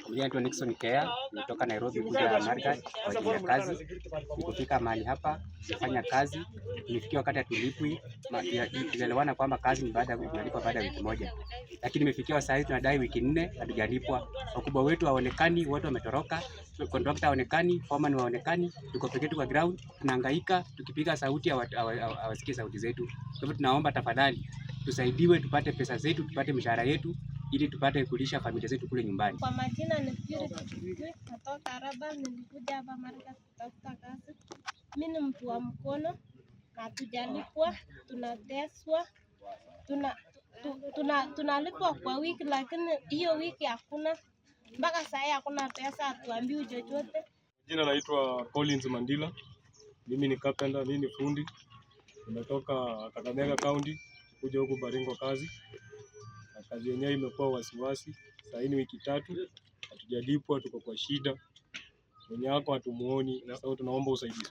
Naitwa Nixon Kea, nitoka Nairobi kuja Market kwa ajili ya kazi. Nikufika mahali hapa, nifanya kazi, nifikia wakati tulipwi, tunaelewana kwamba kazi ni tunalipwa baada ya wiki moja. Lakini nimefikia saa hizi tunadai wiki 4 hatujalipwa. Wakubwa wetu hawaonekani, wote wametoroka. Contractor haonekani, foreman haonekani, tuko peke yetu kwa ground, tunahangaika, tukipiga sauti hawasikie sauti zetu. Kwa hivyo tunaomba tafadhali tusaidiwe, tupate pesa zetu, tupate mshahara yetu ili tupate kulisha familia zetu kule nyumbani. Kwa majina ni Purity kutoka Araba, nilikuja hapa Market kutafuta kazi. Mimi ni mtu wa mkono, hatujalipwa, tunateswa, tunalipwa kwa wiki, lakini hiyo wiki hakuna, mpaka sasa hakuna pesa, hatuambiwi chochote. Jina naitwa Collins Mandila, mimi ni carpenter, mimi ni fundi, nimetoka Kakamega County kuja huku Baringo kazi. Kazi yenyewe imekuwa wasiwasi. Sasa hii ni wiki 3 hatujalipwa, tuko kwa shida. Mwenye wako hatumuoni, sasa tunaomba usaidizi.